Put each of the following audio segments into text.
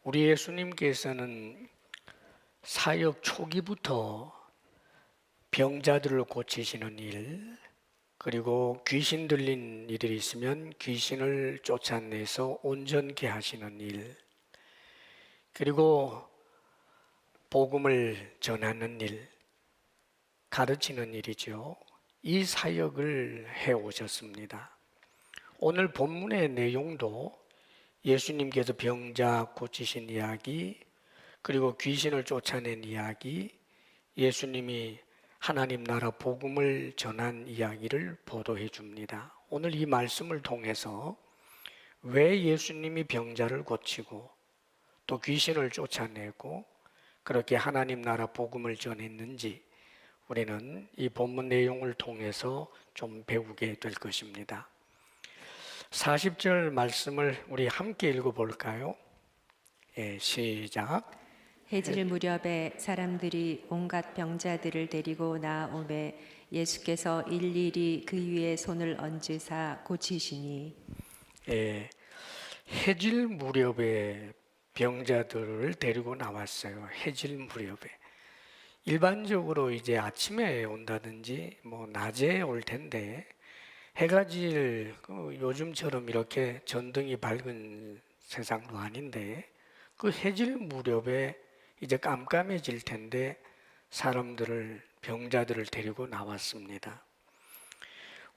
우리 예수님께서는 사역 초기부터 병자들을 고치시는 일, 그리고 귀신 들린 이들이 있으면 귀신을 쫓아내서 온전케 하시는 일, 그리고 복음을 전하는 일, 가르치는 일이죠. 이 사역을 해 오셨습니다. 오늘 본문의 내용도 예수님께서 병자 고치신 이야기, 그리고 귀신을 쫓아낸 이야기, 예수님이 하나님 나라 복음을 전한 이야기를 보도해 줍니다. 오늘 이 말씀을 통해서 왜 예수님이 병자를 고치고 또 귀신을 쫓아내고 그렇게 하나님 나라 복음을 전했는지 우리는 이 본문 내용을 통해서 좀 배우게 될 것입니다. 40절 말씀을 우리 함께 읽어볼까요? 시작. 해질 무렵에 사람들이 온갖 병자들을 데리고 나오매 예수께서 일일이 그 위에 손을 얹으사 고치시니. 해질 무렵에 병자들을 데리고 나왔어요. 해질 무렵에. 일반적으로 이제 아침에 온다든지 낮에 올 텐데 해가 질 요즘처럼 이렇게 전등이 밝은 세상도 아닌데 그 해질 무렵에 이제 깜깜해질 텐데 사람들을 병자들을 데리고 나왔습니다.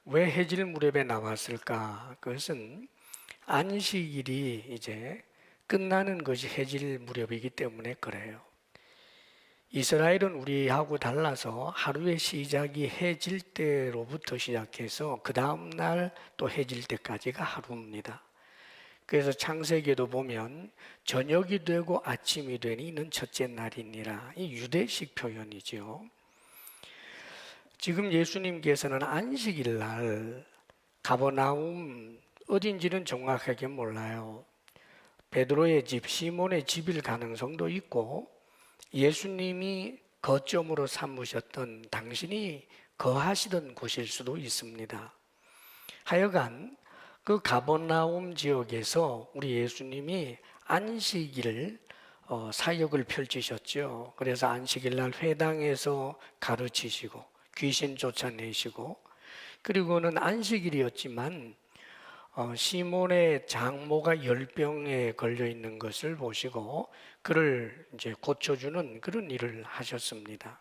왜 해질 무렵에 나왔을까? 그것은 안식일이 이제 끝나는 것이 해질 무렵이기 때문에 그래요. 이스라엘은 우리하고 달라서 하루의 시작이 해질 때로부터 시작해서 그 다음날 또 해질 때까지가 하루입니다. 그래서 창세기에도 보면 저녁이 되고 아침이 되니 이는 첫째 날이니라. 이 유대식 표현이죠. 지금 예수님께서는 안식일 날 가버나움 어딘지는 정확하게 몰라요. 베드로의 집, 시몬의 집일 가능성도 있고 예수님이 거점으로 삼으셨던 당신이 거하시던 곳일 수도 있습니다. 하여간 그 가버나움 지역에서 우리 예수님이 안식일 사역을 펼치셨죠. 그래서 안식일 날 회당에서 가르치시고 귀신 쫓아내시고, 그리고는 안식일이었지만 시몬의 장모가 열병에 걸려 있는 것을 보시고 그를 이제 고쳐주는 그런 일을 하셨습니다.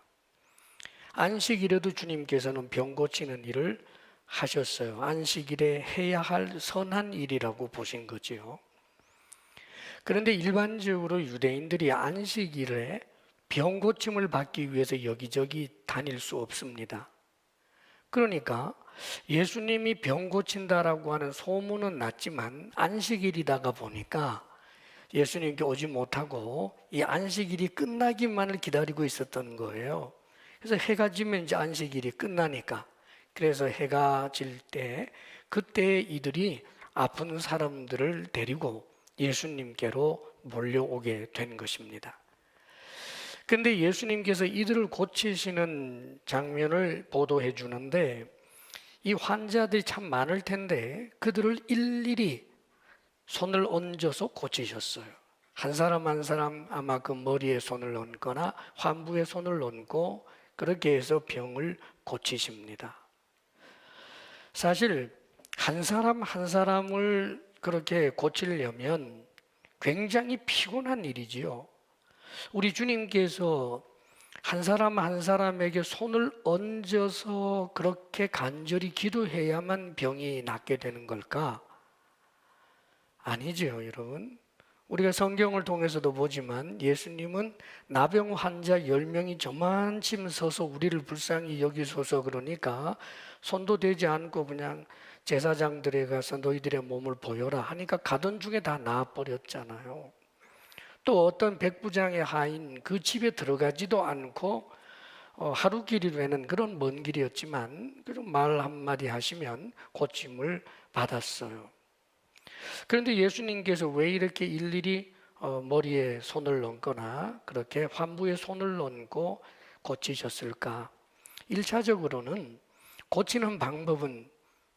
안식일에도 주님께서는 병 고치는 일을 하셨어요. 안식일에 해야 할 선한 일이라고 보신 거지요. 그런데 일반적으로 유대인들이 안식일에 병 고침을 받기 위해서 여기저기 다닐 수 없습니다. 그러니까 예수님이 병 고친다라고 하는 소문은 났지만 안식일이다가 보니까 예수님께 오지 못하고 이 안식일이 끝나기만을 기다리고 있었던 거예요. 그래서 해가 지면 이제 안식일이 끝나니까, 그래서 해가 질 때 그때 이들이 아픈 사람들을 데리고 예수님께로 몰려오게 된 것입니다. 그런데 예수님께서 이들을 고치시는 장면을 보도해 주는데 이 환자들이 참 많을 텐데 그들을 일일이 손을 얹어서 고치셨어요. 한 사람 한 사람 아마 그 머리에 손을 얹거나 환부에 손을 얹고 그렇게 해서 병을 고치십니다. 사실 한 사람 한 사람을 그렇게 고치려면 굉장히 피곤한 일이지요. 우리 주님께서 한 사람 한 사람에게 손을 얹어서 그렇게 간절히 기도해야만 병이 낫게 되는 걸까? 아니죠, 여러분. 우리가 성경을 통해서도 보지만 예수님은 나병 환자 10명이 저만침 서서 우리를 불쌍히 여기소서 그러니까 손도 대지 않고 그냥 제사장들에 가서 너희들의 몸을 보여라 하니까 가던 중에 다 나아버렸잖아요. 또 어떤 백부장의 하인 그 집에 들어가지도 않고 하루 길이라는 그런 먼 길이었지만 그런 말 한마디 하시면 고침을 받았어요. 그런데 예수님께서 왜 이렇게 일일이 머리에 손을 얹거나 그렇게 환부에 손을 얹고 고치셨을까? 1차적으로는 고치는 방법은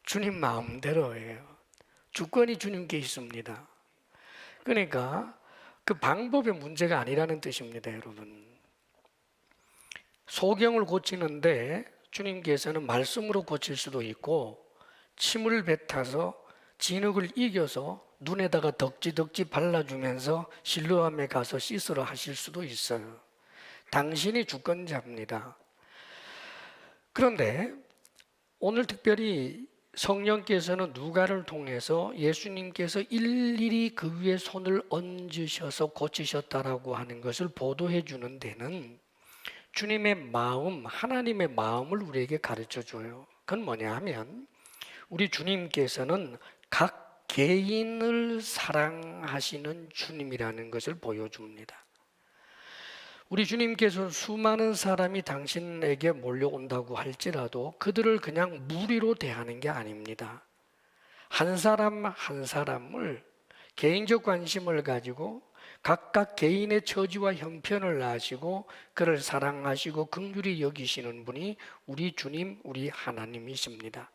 주님 마음대로예요. 주권이 주님께 있습니다. 그러니까 그 방법의 문제가 아니라는 뜻입니다, 여러분. 소경을 고치는데 주님께서는 말씀으로 고칠 수도 있고 침을 뱉어서 진흙을 이겨서 눈에다가 덕지덕지 발라주면서 실로암에 가서 씻으러 하실 수도 있어요. 당신이 주권자입니다. 그런데 오늘 특별히 성령께서는 누가를 통해서 예수님께서 일일이 그 위에 손을 얹으셔서 고치셨다라고 하는 것을 보도해 주는 데는 주님의 마음, 하나님의 마음을 우리에게 가르쳐 줘요. 그건 뭐냐 하면 우리 주님께서는 각 개인을 사랑하시는 주님이라는 것을 보여줍니다. 우리 주님께서 수많은 사람이 당신에게 몰려온다고 할지라도 그들을 그냥 무리로 대하는 게 아닙니다. 한 사람 한 사람을 개인적 관심을 가지고 각각 개인의 처지와 형편을 아시고 그를 사랑하시고 긍휼히 여기시는 분이 우리 주님, 우리 하나님이십니다.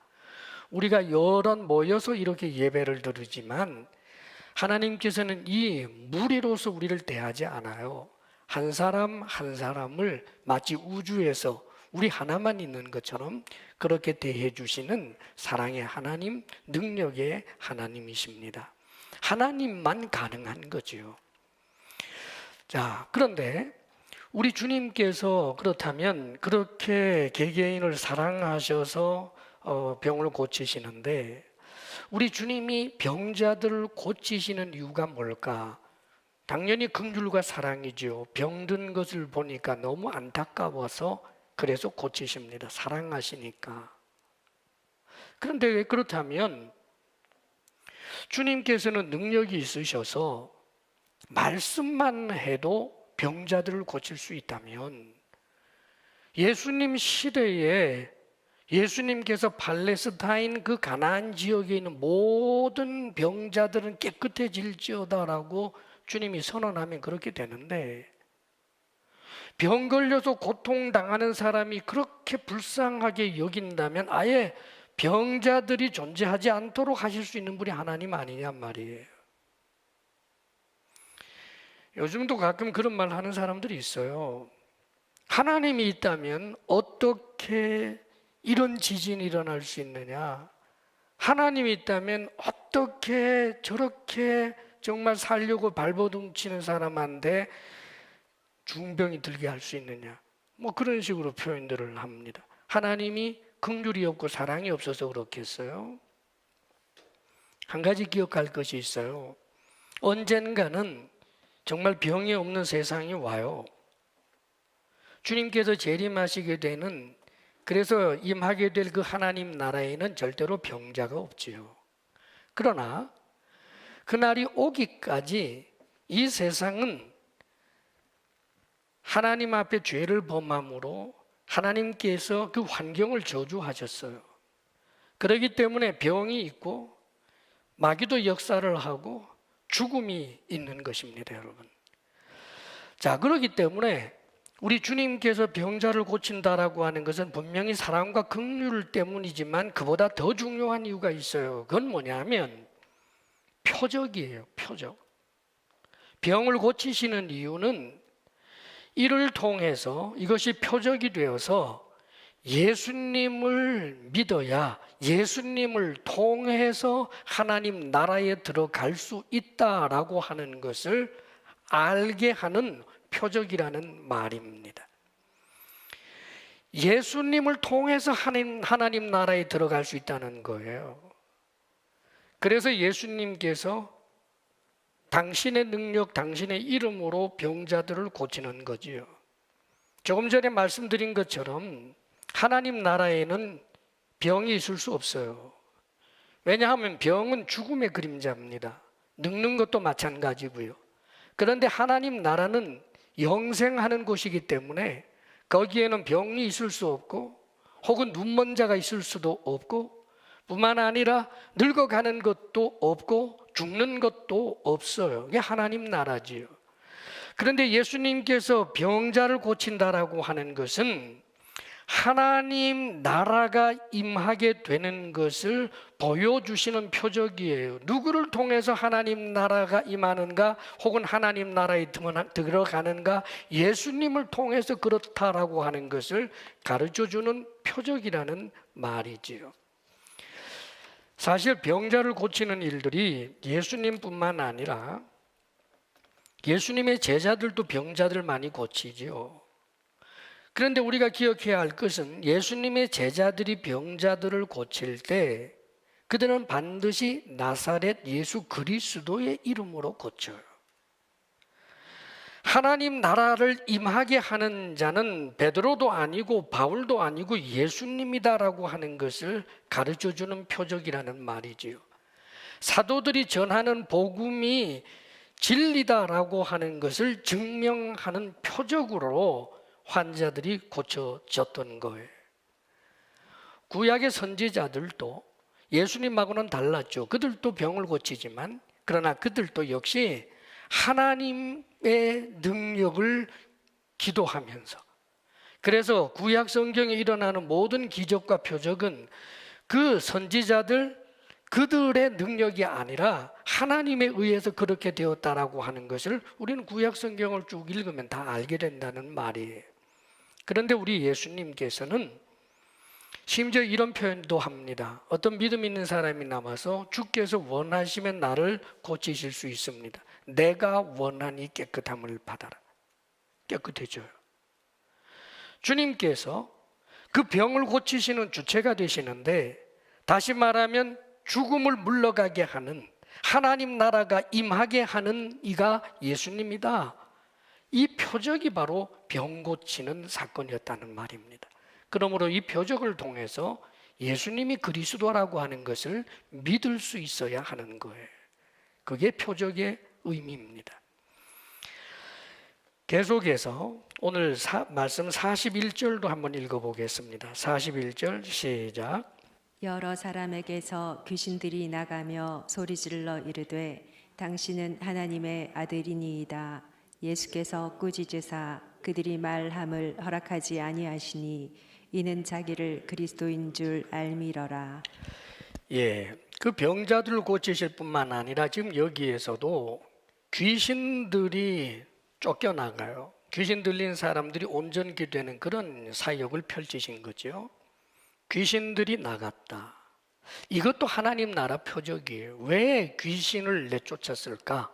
우리가 여럿 모여서 이렇게 예배를 드리지만 하나님께서는 이 무리로서 우리를 대하지 않아요. 한 사람 한 사람을 마치 우주에서 우리 하나만 있는 것처럼 그렇게 대해 주시는 사랑의 하나님, 능력의 하나님이십니다. 하나님만 가능한 거지요. 자, 그런데 우리 주님께서 그렇다면 그렇게 개개인을 사랑하셔서 병을 고치시는데 우리 주님이 병자들을 고치시는 이유가 뭘까? 당연히 긍휼과 사랑이죠. 병든 것을 보니까 너무 안타까워서 그래서 고치십니다. 사랑하시니까. 그런데 왜 그렇다면 주님께서는 능력이 있으셔서 말씀만 해도 병자들을 고칠 수 있다면 예수님 시대에 예수님께서 팔레스타인 그 가나안 지역에 있는 모든 병자들은 깨끗해질지어다라고 주님이 선언하면 그렇게 되는데 병 걸려서 고통당하는 사람이 그렇게 불쌍하게 여긴다면 아예 병자들이 존재하지 않도록 하실 수 있는 분이 하나님 아니냔 말이에요. 요즘도 가끔 그런 말 하는 사람들이 있어요. 하나님이 있다면 어떻게 이런 지진이 일어날 수 있느냐? 하나님이 있다면 어떻게 저렇게 정말 살려고 발버둥 치는 사람한테 중병이 들게 할 수 있느냐? 뭐 그런 식으로 표현들을 합니다. 하나님이 긍휼이 없고 사랑이 없어서 그렇겠어요? 한 가지 기억할 것이 있어요. 언젠가는 정말 병이 없는 세상이 와요. 주님께서 재림하시게 되는 그래서 임하게 될 그 하나님 나라에는 절대로 병자가 없지요. 그러나 그날이 오기까지 이 세상은 하나님 앞에 죄를 범함으로 하나님께서 그 환경을 저주하셨어요. 그렇기 때문에 병이 있고 마귀도 역사를 하고 죽음이 있는 것입니다, 여러분. 자, 그렇기 때문에 우리 주님께서 병자를 고친다라고 하는 것은 분명히 사랑과 긍휼 때문이지만 그보다 더 중요한 이유가 있어요. 그건 뭐냐면 표적이에요, 표적. 병을 고치시는 이유는 이를 통해서 이것이 표적이 되어서 예수님을 믿어야 예수님을 통해서 하나님 나라에 들어갈 수 있다라고 하는 것을 알게 하는 표적이라는 말입니다. 예수님을 통해서 하나님 나라에 들어갈 수 있다는 거예요. 그래서 예수님께서 당신의 능력, 당신의 이름으로 병자들을 고치는 거지요. 조금 전에 말씀드린 것처럼 하나님 나라에는 병이 있을 수 없어요. 왜냐하면 병은 죽음의 그림자입니다. 늙는 것도 마찬가지고요. 그런데 하나님 나라는 영생하는 곳이기 때문에 거기에는 병이 있을 수 없고 혹은 눈먼 자가 있을 수도 없고 뿐만 아니라 늙어가는 것도 없고 죽는 것도 없어요. 이게 하나님 나라지요. 그런데 예수님께서 병자를 고친다라고 하는 것은 하나님 나라가 임하게 되는 것을 보여주시는 표적이에요. 누구를 통해서 하나님 나라가 임하는가 혹은 하나님 나라에 들어가는가, 예수님을 통해서 그렇다라고 하는 것을 가르쳐주는 표적이라는 말이지요. 사실 병자를 고치는 일들이 예수님뿐만 아니라 예수님의 제자들도 병자들 많이 고치지요. 그런데 우리가 기억해야 할 것은 예수님의 제자들이 병자들을 고칠 때 그들은 반드시 나사렛 예수 그리스도의 이름으로 고쳐요. 하나님 나라를 임하게 하는 자는 베드로도 아니고 바울도 아니고 예수님이다라고 하는 것을 가르쳐주는 표적이라는 말이지요. 사도들이 전하는 복음이 진리다라고 하는 것을 증명하는 표적으로 환자들이 고쳐졌던 거예요. 구약의 선지자들도 예수님하고는 달랐죠. 그들도 병을 고치지만 그러나 그들도 역시 하나님의 능력을 기도하면서, 그래서 구약 성경에 일어나는 모든 기적과 표적은 그 선지자들 그들의 능력이 아니라 하나님에 의해서 그렇게 되었다라고 하는 것을 우리는 구약 성경을 쭉 읽으면 다 알게 된다는 말이에요. 그런데 우리 예수님께서는 심지어 이런 표현도 합니다. 어떤 믿음 있는 사람이 남아서 주께서 원하시면 나를 고치실 수 있습니다. 내가 원하니 깨끗함을 받아라. 깨끗해져요. 주님께서 그 병을 고치시는 주체가 되시는데, 다시 말하면 죽음을 물러가게 하는, 하나님 나라가 임하게 하는 이가 예수님이다. 이 표적이 바로 병 고치는 사건이었다는 말입니다. 그러므로 이 표적을 통해서 예수님이 그리스도라고 하는 것을 믿을 수 있어야 하는 거예요. 그게 표적의 의미입니다. 계속해서 오늘 말씀 41절도 한번 읽어보겠습니다. 41절 시작. 여러 사람에게서 귀신들이 나가며 소리질러 이르되 당신은 하나님의 아들이니이다. 예수께서 꾸짖으사 그들이 말함을 허락하지 아니하시니 이는 자기를 그리스도인 줄 알미러라. 예, 그 병자들을 고치실 뿐만 아니라 지금 여기에서도 귀신들이 쫓겨나가요. 귀신 들린 사람들이 온전케 되는 그런 사역을 펼치신 거죠. 귀신들이 나갔다. 이것도 하나님 나라 표적이에요. 왜 귀신을 내쫓았을까?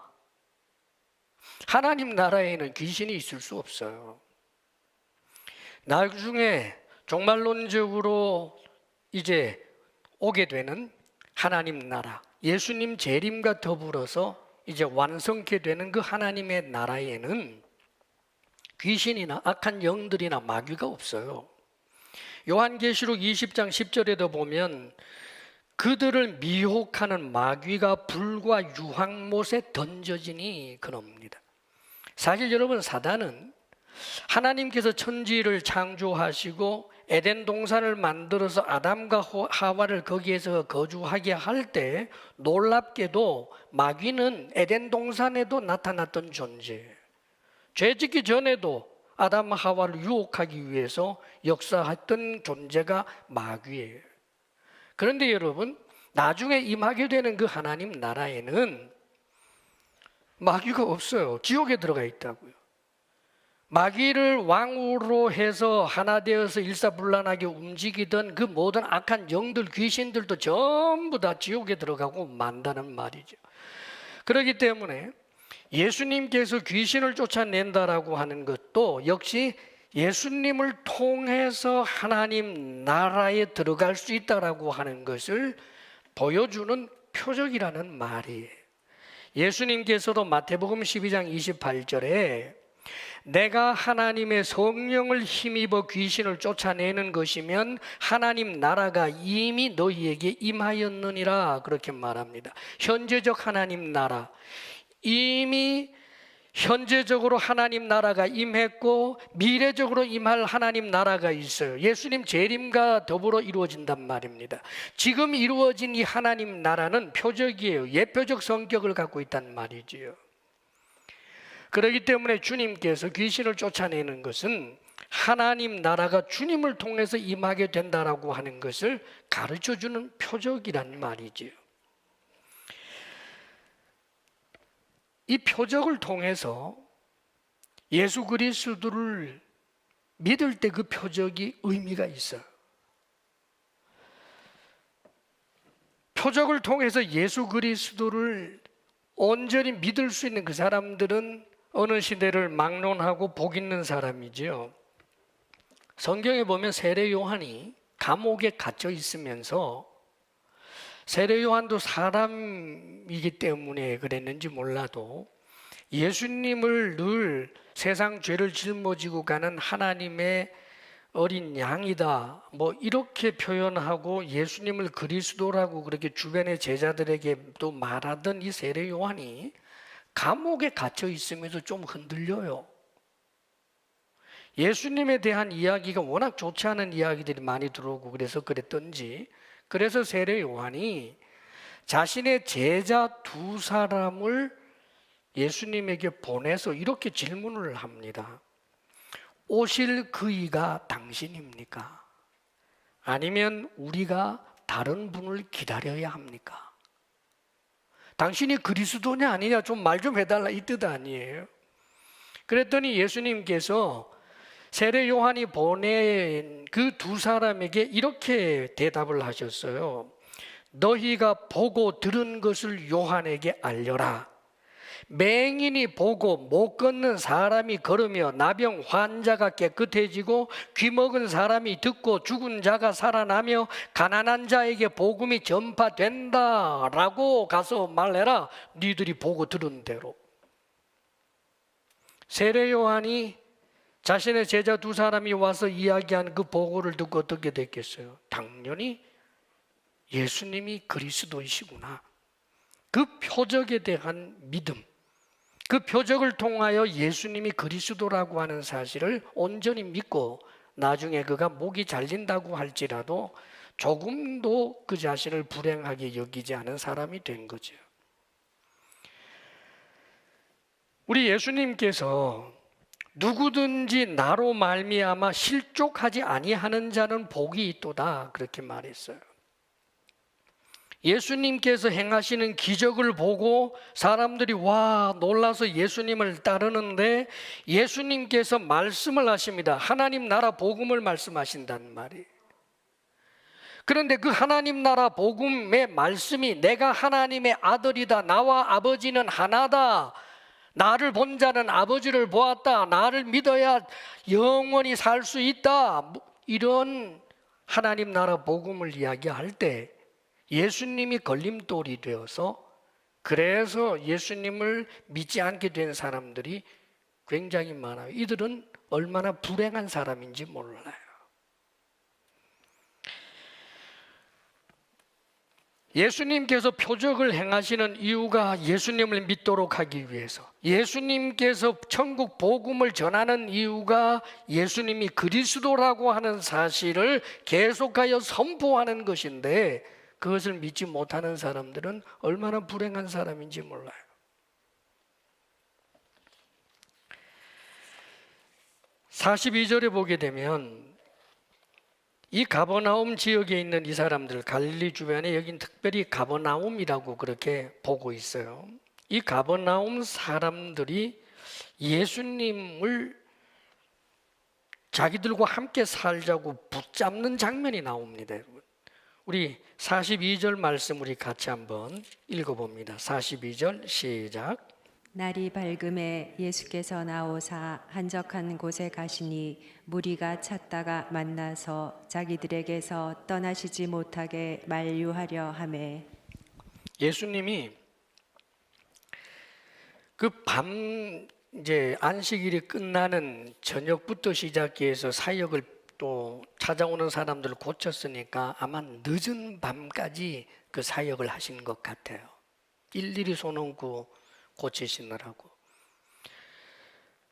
하나님 나라에는 귀신이 있을 수 없어요. 나중에 종말론적으로 이제 오게 되는 하나님 나라, 예수님 재림과 더불어서 이제 완성케 되는 그 하나님의 나라에는 귀신이나 악한 영들이나 마귀가 없어요. 요한계시록 20장 10절에도 보면 그들을 미혹하는 마귀가 불과 유황못에 던져지니 그럽니다. 사실 여러분, 사단은 하나님께서 천지를 창조하시고 에덴 동산을 만들어서 아담과 하와를 거기에서 거주하게 할 때 놀랍게도 마귀는 에덴 동산에도 나타났던 존재예요. 죄 짓기 전에도 아담 하와를 유혹하기 위해서 역사했던 존재가 마귀예요. 그런데 여러분, 나중에 임하게 되는 그 하나님 나라에는 마귀가 없어요. 지옥에 들어가 있다고요. 마귀를 왕으로 해서 하나 되어서 일사불란하게 움직이던 그 모든 악한 영들, 귀신들도 전부 다 지옥에 들어가고 만다는 말이죠. 그렇기 때문에 예수님께서 귀신을 쫓아낸다라고 하는 것도 역시 예수님을 통해서 하나님 나라에 들어갈 수 있다라고 하는 것을 보여주는 표적이라는 말이에요. 예수님께서도 마태복음 12장 28절에 내가 하나님의 성령을 힘입어 귀신을 쫓아내는 것이면 하나님 나라가 이미 너희에게 임하였느니라, 그렇게 말합니다. 현재적 하나님 나라, 이미 현재적으로 하나님 나라가 임했고 미래적으로 임할 하나님 나라가 있어요. 예수님 재림과 더불어 이루어진단 말입니다. 지금 이루어진 이 하나님 나라는 표적이에요. 예표적 성격을 갖고 있단 말이지요. 그렇기 때문에 주님께서 귀신을 쫓아내는 것은 하나님 나라가 주님을 통해서 임하게 된다라고 하는 것을 가르쳐주는 표적이란 말이지요. 이 표적을 통해서 예수 그리스도를 믿을 때 그 표적이 의미가 있어요. 표적을 통해서 예수 그리스도를 온전히 믿을 수 있는 그 사람들은 어느 시대를 막론하고 복 있는 사람이지요. 성경에 보면 세례 요한이 감옥에 갇혀 있으면서, 세례 요한도 사람이기 때문에 그랬는지 몰라도 예수님을 늘 세상 죄를 짊어지고 가는 하나님의 어린 양이다, 뭐 이렇게 표현하고 예수님을 그리스도라고 그렇게 주변의 제자들에게 또 말하던 이 세례 요한이 감옥에 갇혀 있으면서 좀 흔들려요. 예수님에 대한 이야기가 워낙 좋지 않은 이야기들이 많이 들어오고 그래서 그랬던지, 그래서 세례 요한이 자신의 제자 두 사람을 예수님에게 보내서 이렇게 질문을 합니다. 오실 그이가 당신입니까? 아니면 우리가 다른 분을 기다려야 합니까? 당신이 그리스도냐 아니냐 좀 말 좀 해달라 이 뜻 아니에요. 그랬더니 예수님께서 세례 요한이 보낸 그 두 사람에게 이렇게 대답을 하셨어요. 너희가 보고 들은 것을 요한에게 알려라. 맹인이 보고 못 걷는 사람이 걸으며 나병 환자가 깨끗해지고 귀먹은 사람이 듣고 죽은 자가 살아나며 가난한 자에게 복음이 전파된다라고 가서 말해라. 니들이 보고 들은 대로. 세례 요한이 자신의 제자 두 사람이 와서 이야기한 그 보고를 듣고 어떻게 됐겠어요? 당연히 예수님이 그리스도이시구나, 그 표적에 대한 믿음, 그 표적을 통하여 예수님이 그리스도라고 하는 사실을 온전히 믿고 나중에 그가 목이 잘린다고 할지라도 조금도 그 자신을 불행하게 여기지 않은 사람이 된 거죠. 우리 예수님께서 누구든지 나로 말미암아 실족하지 아니하는 자는 복이 있도다 그렇게 말했어요. 예수님께서 행하시는 기적을 보고 사람들이 와 놀라서 예수님을 따르는데 예수님께서 말씀을 하십니다. 하나님 나라 복음을 말씀하신다는 말이에요. 그런데 그 하나님 나라 복음의 말씀이 내가 하나님의 아들이다, 나와 아버지는 하나다, 나를 본 자는 아버지를 보았다, 나를 믿어야 영원히 살 수 있다, 이런 하나님 나라 복음을 이야기할 때 예수님이 걸림돌이 되어서, 그래서 예수님을 믿지 않게 된 사람들이 굉장히 많아요. 이들은 얼마나 불행한 사람인지 몰라요. 예수님께서 표적을 행하시는 이유가 예수님을 믿도록 하기 위해서, 예수님께서 천국 복음을 전하는 이유가 예수님이 그리스도라고 하는 사실을 계속하여 선포하는 것인데, 그것을 믿지 못하는 사람들은 얼마나 불행한 사람인지 몰라요. (42절에) 보게 되면 이 가버나움 지역에 있는 이 사람들, 갈릴리 주변에, 여긴 특별히 가버나움이라고 그렇게 보고 있어요. 이 가버나움 사람들이 예수님을 자기들과 함께 살자고 붙잡는 장면이 나옵니다. 여러분, 우리 42절 말씀 우리 같이 한번 읽어봅니다. 42절 시작. 날이 밝음에 예수께서 나오사 한적한 곳에 가시니 무리가 찾다가 만나서 자기들에게서 떠나시지 못하게 만류하려 하매. 예수님이 그 밤 이제 안식일이 끝나는 저녁부터 시작해서 사역을 또 찾아오는 사람들을 고쳤으니까 아마 늦은 밤까지 그 사역을 하신 것 같아요. 일일이 손 얹고 고치시느라고.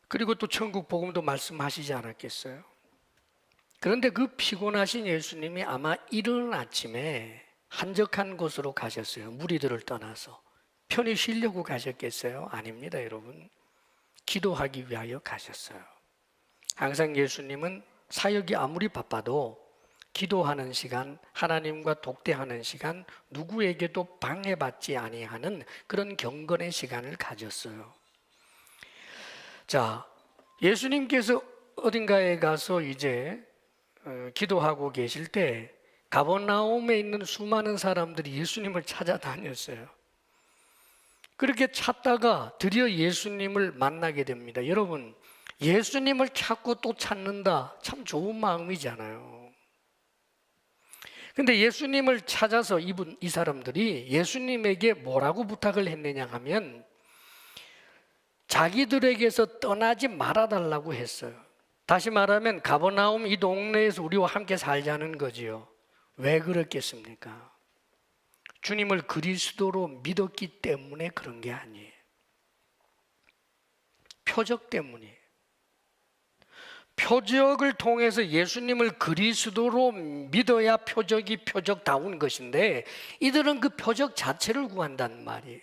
그리고 또 천국 복음도 말씀하시지 않았겠어요? 그런데 그 피곤하신 예수님이 아마 이른 아침에 한적한 곳으로 가셨어요. 무리들을 떠나서. 편히 쉬려고 가셨겠어요? 아닙니다, 여러분. 기도하기 위하여 가셨어요. 항상 예수님은 사역이 아무리 바빠도 기도하는 시간, 하나님과 독대하는 시간, 누구에게도 방해받지 아니하는 그런 경건의 시간을 가졌어요. 자, 예수님께서 어딘가에 가서 이제 기도하고 계실 때 가버나움에 있는 수많은 사람들이 예수님을 찾아다녔어요. 그렇게 찾다가 드디어 예수님을 만나게 됩니다. 여러분, 예수님을 찾고 또 찾는다, 참 좋은 마음이잖아요. 근데 예수님을 찾아서 이 사람들이 예수님에게 뭐라고 부탁을 했느냐 하면 자기들에게서 떠나지 말아달라고 했어요. 다시 말하면 가버나움 이 동네에서 우리와 함께 살자는 거지요. 왜 그렇겠습니까? 주님을 그리스도로 믿었기 때문에 그런 게 아니에요. 표적 때문이에요. 표적을 통해서 예수님을 그리스도로 믿어야 표적이 표적다운 것인데 이들은 그 표적 자체를 구한단 말이에요.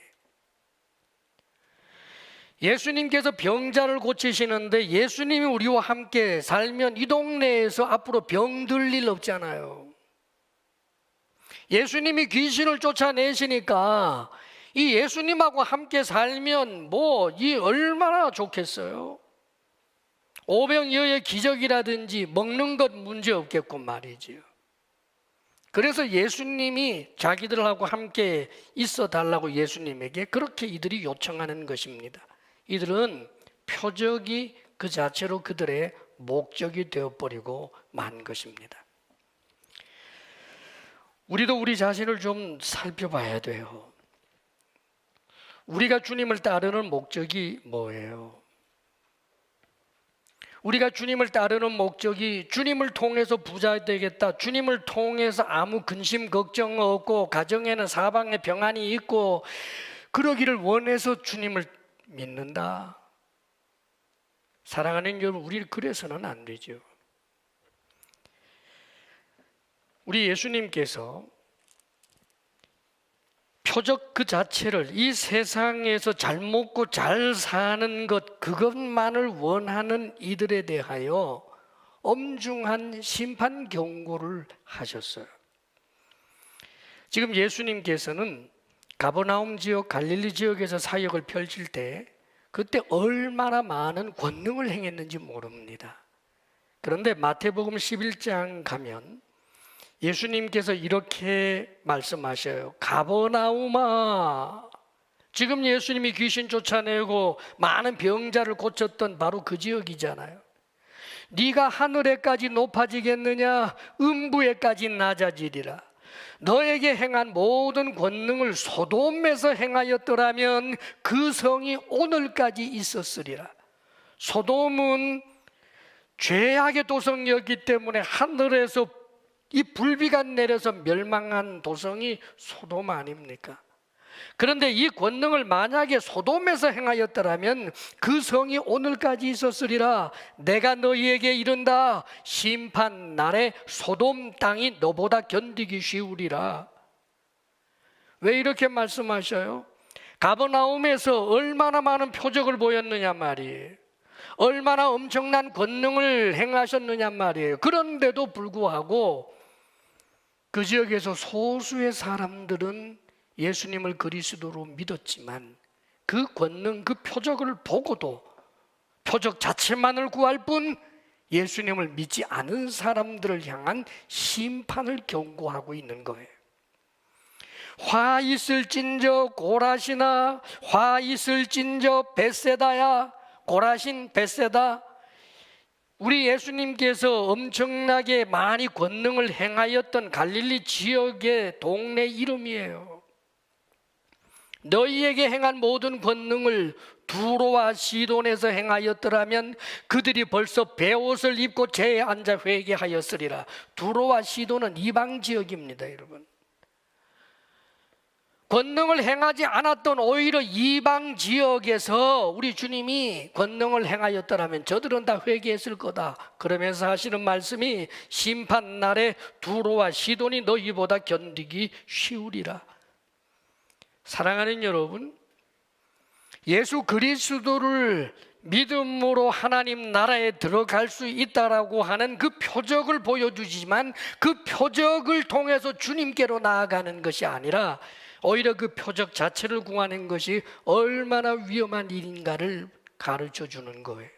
예수님께서 병자를 고치시는데 예수님이 우리와 함께 살면 이 동네에서 앞으로 병들 일 없잖아요. 예수님이 귀신을 쫓아내시니까 이 예수님하고 함께 살면 이 얼마나 좋겠어요. 오병이어의 기적이라든지 먹는 것 문제 없겠고 말이지요. 그래서 예수님이 자기들하고 함께 있어 달라고 예수님에게 그렇게 이들이 요청하는 것입니다. 이들은 표적이 그 자체로 그들의 목적이 되어버리고 만 것입니다. 우리도 우리 자신을 좀 살펴봐야 돼요. 우리가 주님을 따르는 목적이 뭐예요? 우리가 주님을 따르는 목적이 주님을 통해서 부자 되겠다, 주님을 통해서 아무 근심 걱정 없고 가정에는 사방에 평안이 있고 그러기를 원해서 주님을 믿는다. 사랑하는 여러분, 우리 그래서는 안 되죠. 우리 예수님께서 표적 그 자체를 이 세상에서 잘 먹고 잘 사는 것 그것만을 원하는 이들에 대하여 엄중한 심판 경고를 하셨어요. 지금 예수님께서는 가버나움 지역, 갈릴리 지역에서 사역을 펼칠 때 그때 얼마나 많은 권능을 행했는지 모릅니다. 그런데 마태복음 11장 가면 예수님께서 이렇게 말씀하셔요. 가버나움아, 지금 예수님이 귀신 쫓아내고 많은 병자를 고쳤던 바로 그 지역이잖아요. 네가 하늘에까지 높아지겠느냐? 음부에까지 낮아지리라. 너에게 행한 모든 권능을 소돔에서 행하였더라면 그 성이 오늘까지 있었으리라. 소돔은 죄악의 도성이었기 때문에 하늘에서 이 불비가 내려서 멸망한 도성이 소돔 아닙니까? 그런데 이 권능을 만약에 소돔에서 행하였더라면 그 성이 오늘까지 있었으리라. 내가 너희에게 이른다. 심판 날에 소돔 땅이 너보다 견디기 쉬우리라. 왜 이렇게 말씀하셔요? 가버나움에서 얼마나 많은 표적을 보였느냐 말이에요. 얼마나 엄청난 권능을 행하셨느냐 말이에요. 그런데도 불구하고 그 지역에서 소수의 사람들은 예수님을 그리스도로 믿었지만 그 권능, 그 표적을 보고도 표적 자체만을 구할 뿐 예수님을 믿지 않은 사람들을 향한 심판을 경고하고 있는 거예요. 화 있을진저 고라시나, 화 있을진저 벳세다야. 고라신, 벳세다, 우리 예수님께서 엄청나게 많이 권능을 행하였던 갈릴리 지역의 동네 이름이에요. 너희에게 행한 모든 권능을 두로와 시돈에서 행하였더라면 그들이 벌써 베옷을 입고 제에 앉아 회개하였으리라. 두로와 시돈은 이방 지역입니다, 여러분. 권능을 행하지 않았던 오히려 이방 지역에서 우리 주님이 권능을 행하였더라면 저들은 다 회개했을 거다. 그러면서 하시는 말씀이 심판 날에 두로와 시돈이 너희보다 견디기 쉬우리라. 사랑하는 여러분, 예수 그리스도를 믿음으로 하나님 나라에 들어갈 수 있다라고 하는 그 표적을 보여주지만 그 표적을 통해서 주님께로 나아가는 것이 아니라 오히려 그 표적 자체를 구하는 것이 얼마나 위험한 일인가를 가르쳐 주는 거예요.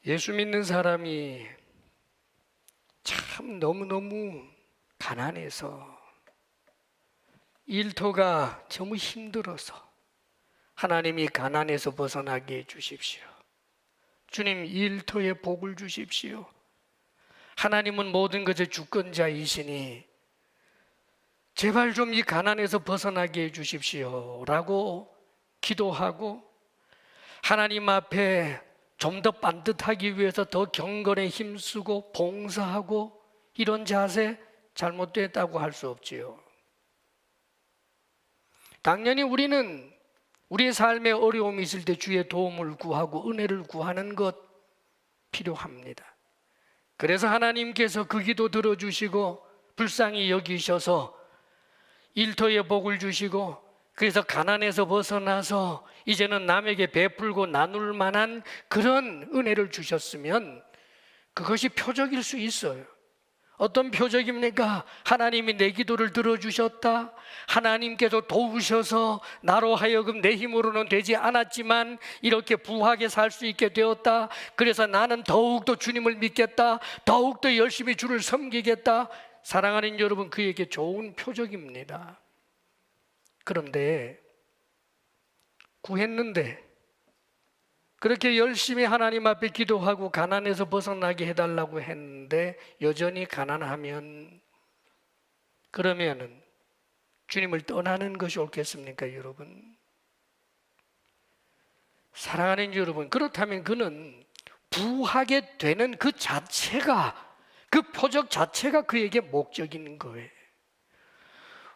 예수 믿는 사람이 참 너무너무 가난해서 일터가 너무 힘들어서 하나님이 가난에서 벗어나게 해주십시오. 주님 일터에 복을 주십시오. 하나님은 모든 것의 주권자이시니 제발 좀 이 가난에서 벗어나게 해주십시오 라고 기도하고 하나님 앞에 좀 더 반듯하기 위해서 더 경건에 힘쓰고 봉사하고 이런 자세 잘못됐다고 할 수 없지요. 당연히 우리는 우리의 삶에 어려움이 있을 때 주의 도움을 구하고 은혜를 구하는 것 필요합니다. 그래서 하나님께서 그 기도 들어주시고 불쌍히 여기셔서 일터에 복을 주시고 그래서 가난에서 벗어나서 이제는 남에게 베풀고 나눌 만한 그런 은혜를 주셨으면 그것이 표적일 수 있어요. 어떤 표적입니까? 하나님이 내 기도를 들어주셨다. 하나님께서 도우셔서 나로 하여금 내 힘으로는 되지 않았지만 이렇게 부하게 살 수 있게 되었다. 그래서 나는 더욱더 주님을 믿겠다. 더욱더 열심히 주를 섬기겠다. 사랑하는 여러분, 그에게 좋은 표적입니다. 그런데 구했는데 그렇게 열심히 하나님 앞에 기도하고 가난에서 벗어나게 해달라고 했는데 여전히 가난하면 그러면은 주님을 떠나는 것이 옳겠습니까, 여러분? 사랑하는 여러분, 그렇다면 그는 부하게 되는 그 자체가, 그 표적 자체가 그에게 목적인 거예요.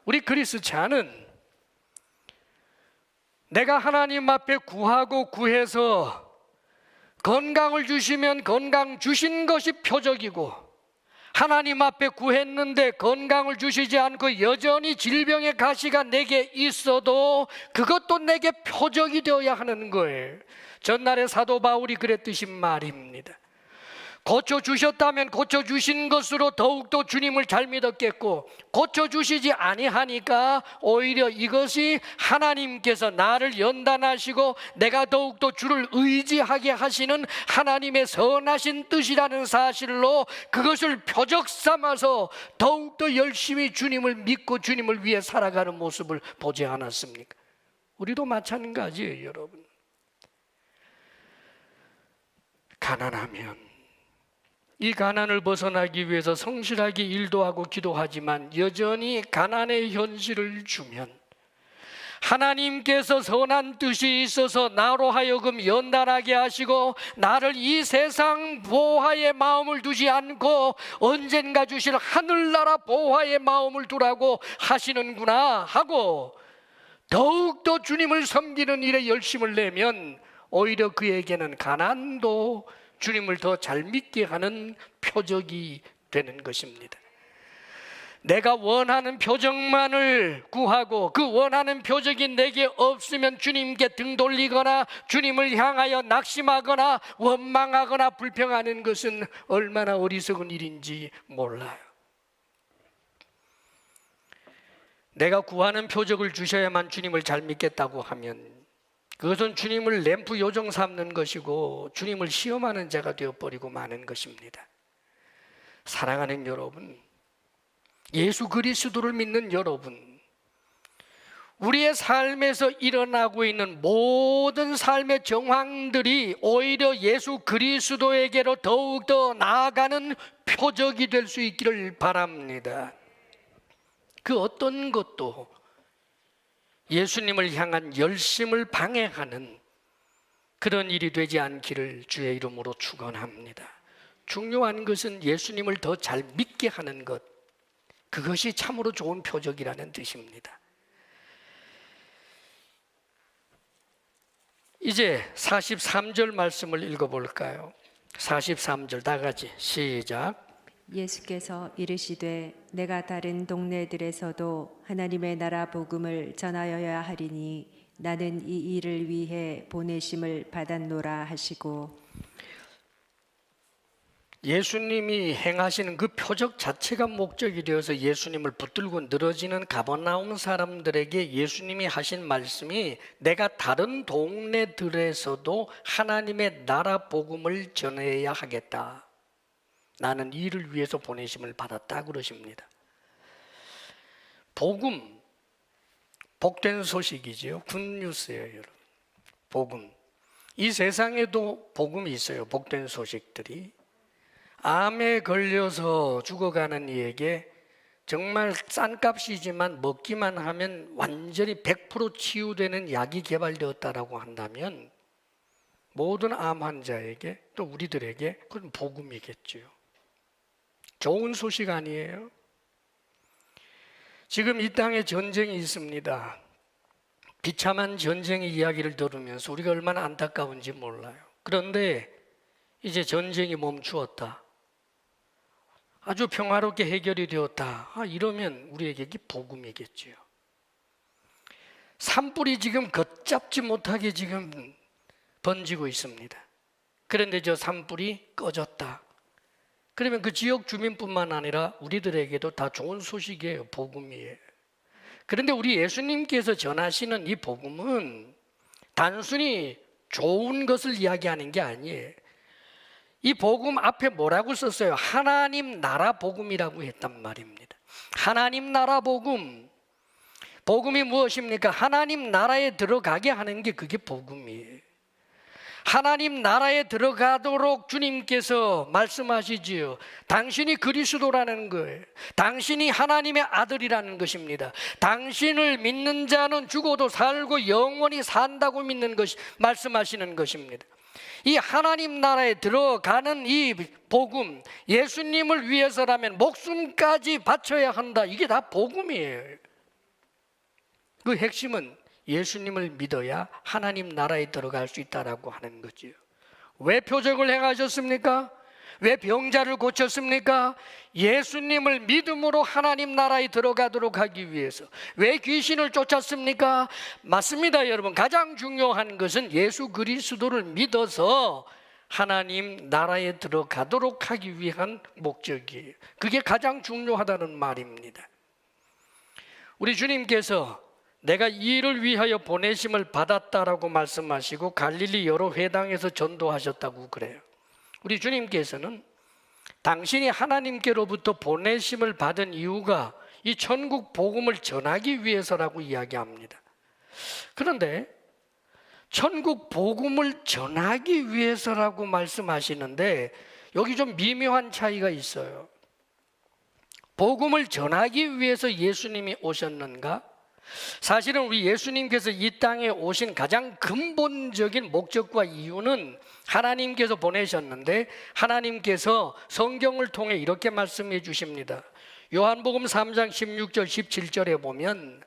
우리 그리스찬은 내가 하나님 앞에 구하고 구해서 건강을 주시면 건강 주신 것이 표적이고 하나님 앞에 구했는데 건강을 주시지 않고 여전히 질병의 가시가 내게 있어도 그것도 내게 표적이 되어야 하는 거예요. 전날에 사도 바울이 그랬듯이 말입니다. 고쳐주셨다면 고쳐주신 것으로 더욱더 주님을 잘 믿었겠고 고쳐주시지 아니하니까 오히려 이것이 하나님께서 나를 연단하시고 내가 더욱더 주를 의지하게 하시는 하나님의 선하신 뜻이라는 사실로 그것을 표적 삼아서 더욱더 열심히 주님을 믿고 주님을 위해 살아가는 모습을 보지 않았습니까? 우리도 마찬가지예요, 여러분. 가난하면 이 가난을 벗어나기 위해서 성실하게 일도 하고 기도하지만 여전히 가난의 현실을 주면 하나님께서 선한 뜻이 있어서 나로 하여금 연단하게 하시고 나를 이 세상 보화의 마음을 두지 않고 언젠가 주실 하늘나라 보화의 마음을 두라고 하시는구나 하고 더욱더 주님을 섬기는 일에 열심을 내면 오히려 그에게는 가난도 주님을 더 잘 믿게 하는 표적이 되는 것입니다. 내가 원하는 표적만을 구하고 그 원하는 표적이 내게 없으면 주님께 등 돌리거나 주님을 향하여 낙심하거나 원망하거나 불평하는 것은 얼마나 어리석은 일인지 몰라요. 내가 구하는 표적을 주셔야만 주님을 잘 믿겠다고 하면 그것은 주님을 램프 요정 삼는 것이고 주님을 시험하는 자가 되어버리고 마는 것입니다. 사랑하는 여러분, 예수 그리스도를 믿는 여러분, 우리의 삶에서 일어나고 있는 모든 삶의 정황들이 오히려 예수 그리스도에게로 더욱더 나아가는 표적이 될 수 있기를 바랍니다. 그 어떤 것도 예수님을 향한 열심을 방해하는 그런 일이 되지 않기를 주의 이름으로 축원합니다. 중요한 것은 예수님을 더 잘 믿게 하는 것, 그것이 참으로 좋은 표적이라는 뜻입니다. 이제 43절 말씀을 읽어볼까요? 43절 다 같이 시작. 예수께서 이르시되 내가 다른 동네들에서도 하나님의 나라 복음을 전하여야 하리니 나는 이 일을 위해 보내심을 받았노라 하시고 예수님이 행하시는 그 표적 자체가 목적이 되어서 예수님을 붙들고 늘어지는 가버나움 사람들에게 예수님이 하신 말씀이 내가 다른 동네들에서도 하나님의 나라 복음을 전해야 하겠다. 나는 이 일을 위해서 보내심을 받았다 그러십니다. 복음, 복된 소식이지요. 굿뉴스예요, 여러분. 복음. 이 세상에도 복음이 있어요. 복된 소식들이. 암에 걸려서 죽어가는 이에게 정말 싼 값이지만 먹기만 하면 완전히 100% 치유되는 약이 개발되었다라고 한다면 모든 암 환자에게 또 우리들에게 그건 복음이겠죠. 좋은 소식 아니에요? 지금 이 땅에 전쟁이 있습니다. 비참한 전쟁의 이야기를 들으면서 우리가 얼마나 안타까운지 몰라요. 그런데 이제 전쟁이 멈추었다. 아주 평화롭게 해결이 되었다. 이러면 우리에게 이게 복음이겠지요. 산불이 지금 걷잡지 못하게 지금 번지고 있습니다. 그런데 저 산불이 꺼졌다. 그러면 그 지역 주민뿐만 아니라 우리들에게도 다 좋은 소식이에요. 복음이에요. 그런데 우리 예수님께서 전하시는 이 복음은 단순히 좋은 것을 이야기하는 게 아니에요. 이 복음 앞에 뭐라고 썼어요? 하나님 나라 복음이라고 했단 말입니다. 하나님 나라 복음. 복음이 무엇입니까? 하나님 나라에 들어가게 하는 게 그게 복음이에요. 하나님 나라에 들어가도록 주님께서 말씀하시지요. 당신이 그리스도라는 거예요. 당신이 하나님의 아들이라는 것입니다. 당신을 믿는 자는 죽어도 살고 영원히 산다고 믿는 것이 말씀하시는 것입니다. 이 하나님 나라에 들어가는 이 복음, 예수님을 위해서라면 목숨까지 바쳐야 한다. 이게 다 복음이에요. 그 핵심은 예수님을 믿어야 하나님 나라에 들어갈 수 있다라고 하는 거죠. 왜 표적을 행하셨습니까? 왜 병자를 고쳤습니까? 예수님을 믿음으로 하나님 나라에 들어가도록 하기 위해서. 왜 귀신을 쫓았습니까? 맞습니다, 여러분. 가장 중요한 것은 예수 그리스도를 믿어서 하나님 나라에 들어가도록 하기 위한 목적이에요. 그게 가장 중요하다는 말입니다. 우리 주님께서 내가 이 일을 위하여 보내심을 받았다라고 말씀하시고 갈릴리 여러 회당에서 전도하셨다고 그래요. 우리 주님께서는 당신이 하나님께로부터 보내심을 받은 이유가 이 천국 복음을 전하기 위해서라고 이야기합니다. 그런데 천국 복음을 전하기 위해서라고 말씀하시는데 여기 좀 미묘한 차이가 있어요. 복음을 전하기 위해서 예수님이 오셨는가? 사실은 우리 예수님께서 이 땅에 오신 가장 근본적인 목적과 이유는 하나님께서 보내셨는데 하나님께서 성경을 통해 이렇게 말씀해 주십니다. 요한복음 3장 16절 17절에 보면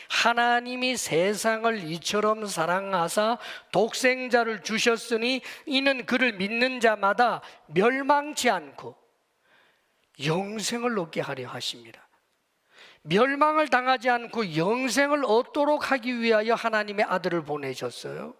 하나님이 세상을 이처럼 사랑하사 독생자를 주셨으니 이는 그를 믿는 자마다 멸망치 않고 영생을 얻게 하려 하십니다. 멸망을 당하지 않고 영생을 얻도록 하기 위하여 하나님의 아들을 보내셨어요.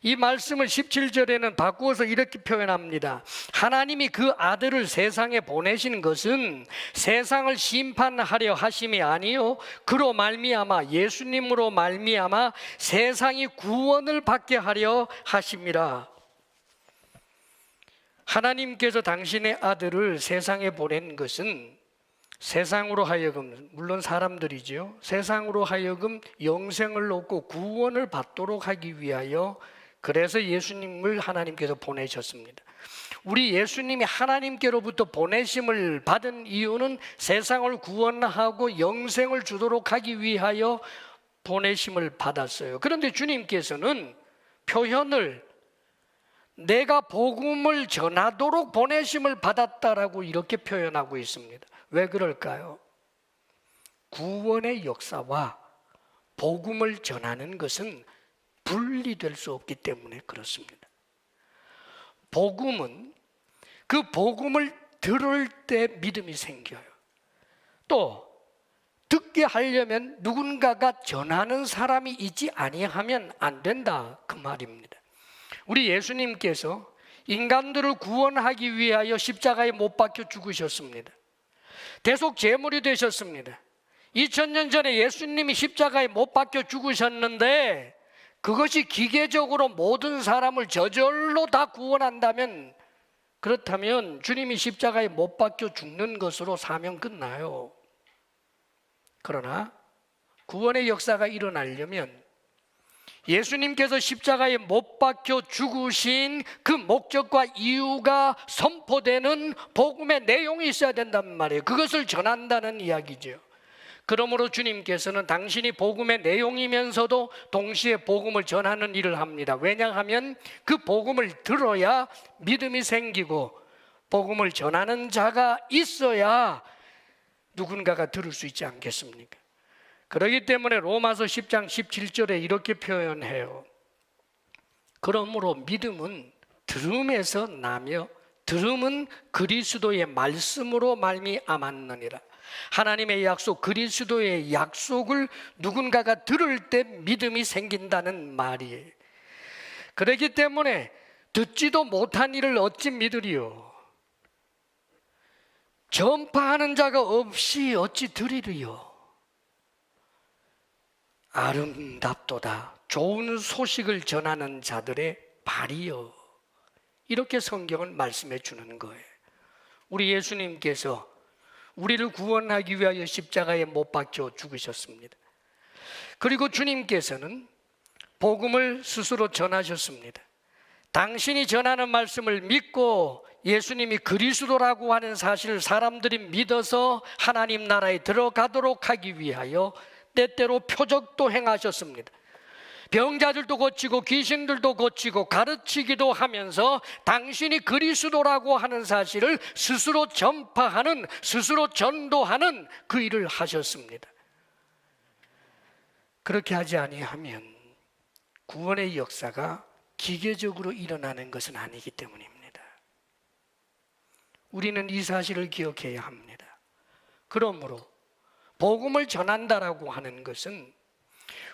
이 말씀을 17절에는 바꾸어서 이렇게 표현합니다. 하나님이 그 아들을 세상에 보내신 것은 세상을 심판하려 하심이 아니요 그로 말미암아 예수님으로 말미암아 세상이 구원을 받게 하려 하심이라. 하나님께서 당신의 아들을 세상에 보낸 것은 세상으로 하여금, 물론 사람들이죠. 세상으로 하여금 영생을 얻고 구원을 받도록 하기 위하여 그래서 예수님을 하나님께서 보내셨습니다. 우리 예수님이 하나님께로부터 보내심을 받은 이유는 세상을 구원하고 영생을 주도록 하기 위하여 보내심을 받았어요. 그런데 주님께서는 표현을 내가 복음을 전하도록 보내심을 받았다라고 이렇게 표현하고 있습니다. 왜 그럴까요? 구원의 역사와 복음을 전하는 것은 분리될 수 없기 때문에 그렇습니다. 복음은 그 복음을 들을 때 믿음이 생겨요. 또 듣게 하려면 누군가가 전하는 사람이 있지 아니하면 안 된다, 그 말입니다. 우리 예수님께서 인간들을 구원하기 위하여 십자가에 못 박혀 죽으셨습니다. 대속 제물이 되셨습니다. 2000년 전에 예수님이 십자가에 못 박혀 죽으셨는데 그것이 기계적으로 모든 사람을 저절로 다 구원한다면, 그렇다면 주님이 십자가에 못 박혀 죽는 것으로 사명 끝나요. 그러나 구원의 역사가 일어나려면 예수님께서 십자가에 못 박혀 죽으신 그 목적과 이유가 선포되는 복음의 내용이 있어야 된단 말이에요. 그것을 전한다는 이야기죠. 그러므로 주님께서는 당신이 복음의 내용이면서도 동시에 복음을 전하는 일을 합니다. 왜냐하면 그 복음을 들어야 믿음이 생기고 복음을 전하는 자가 있어야 누군가가 들을 수 있지 않겠습니까? 그렇기 때문에 로마서 10장 17절에 이렇게 표현해요. 그러므로 믿음은 들음에서 나며 들음은 그리스도의 말씀으로 말미암았느니라. 하나님의 약속, 그리스도의 약속을 누군가가 들을 때 믿음이 생긴다는 말이에요. 그렇기 때문에 듣지도 못한 일을 어찌 믿으리요? 전파하는 자가 없이 어찌 들으리요? 아름답도다 좋은 소식을 전하는 자들의 발이요. 이렇게 성경은 말씀해 주는 거예요. 우리 예수님께서 우리를 구원하기 위하여 십자가에 못 박혀 죽으셨습니다. 그리고 주님께서는 복음을 스스로 전하셨습니다. 당신이 전하는 말씀을 믿고 예수님이 그리스도라고 하는 사실을 사람들이 믿어서 하나님 나라에 들어가도록 하기 위하여 때때로 표적도 행하셨습니다. 병자들도 고치고 귀신들도 고치고 가르치기도 하면서 당신이 그리스도라고 하는 사실을 스스로 전파하는, 스스로 전도하는 그 일을 하셨습니다. 그렇게 하지 아니하면 구원의 역사가 기계적으로 일어나는 것은 아니기 때문입니다. 우리는 이 사실을 기억해야 합니다. 그러므로 복음을 전한다라고 하는 것은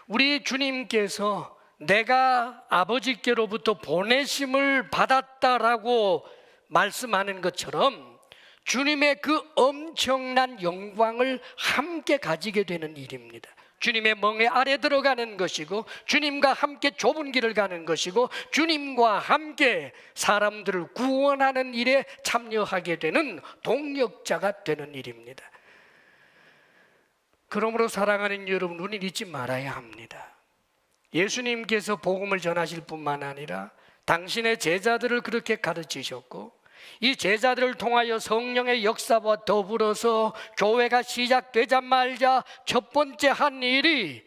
우리 주님께서 내가 아버지께로부터 보내심을 받았다라고 말씀하는 것처럼 주님의 그 엄청난 영광을 함께 가지게 되는 일입니다. 주님의 멍에 아래 들어가는 것이고 주님과 함께 좁은 길을 가는 것이고 주님과 함께 사람들을 구원하는 일에 참여하게 되는 동역자가 되는 일입니다. 그러므로 사랑하는 여러분, 우리는 잊지 말아야 합니다. 예수님께서 복음을 전하실 뿐만 아니라 당신의 제자들을 그렇게 가르치셨고 이 제자들을 통하여 성령의 역사와 더불어서 교회가 시작되자마자 첫 번째 한 일이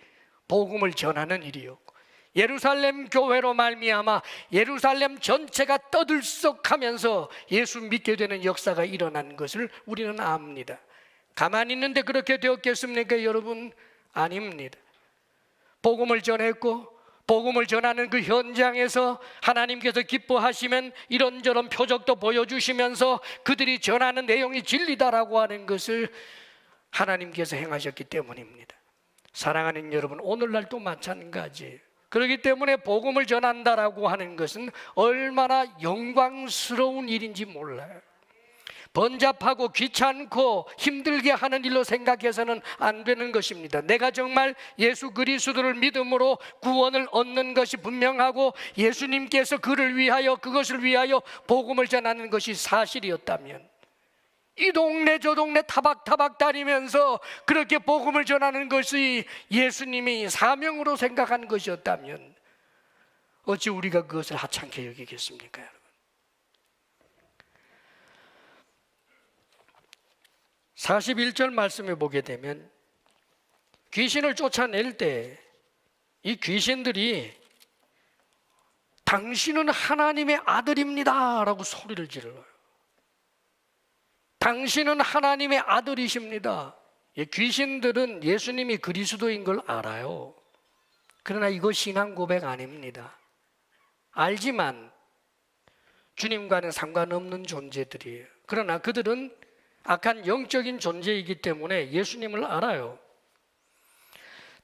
복음을 전하는 일이었고 예루살렘 교회로 말미암아 예루살렘 전체가 떠들썩하면서 예수 믿게 되는 역사가 일어난 것을 우리는 압니다. 가만히 있는데 그렇게 되었겠습니까, 여러분? 아닙니다. 복음을 전했고 복음을 전하는 그 현장에서 하나님께서 기뻐하시면 이런저런 표적도 보여주시면서 그들이 전하는 내용이 진리다라고 하는 것을 하나님께서 행하셨기 때문입니다. 사랑하는 여러분, 오늘날도 마찬가지예요. 그렇기 때문에 복음을 전한다라고 하는 것은 얼마나 영광스러운 일인지 몰라요. 번잡하고 귀찮고 힘들게 하는 일로 생각해서는 안 되는 것입니다. 내가 정말 예수 그리스도를 믿음으로 구원을 얻는 것이 분명하고 예수님께서 그를 위하여 그것을 위하여 복음을 전하는 것이 사실이었다면 이 동네 저 동네 타박타박 다니면서 그렇게 복음을 전하는 것이 예수님이 사명으로 생각하는 것이었다면 어찌 우리가 그것을 하찮게 여기겠습니까, 여러분? 41절 말씀에 보게 되면 귀신을 쫓아낼 때 이 귀신들이 당신은 하나님의 아들입니다 라고 소리를 질러요. 당신은 하나님의 아들이십니다. 귀신들은 예수님이 그리스도인 걸 알아요. 그러나 이거 신앙 고백 아닙니다. 알지만 주님과는 상관없는 존재들이에요. 그러나 그들은 악한 영적인 존재이기 때문에 예수님을 알아요.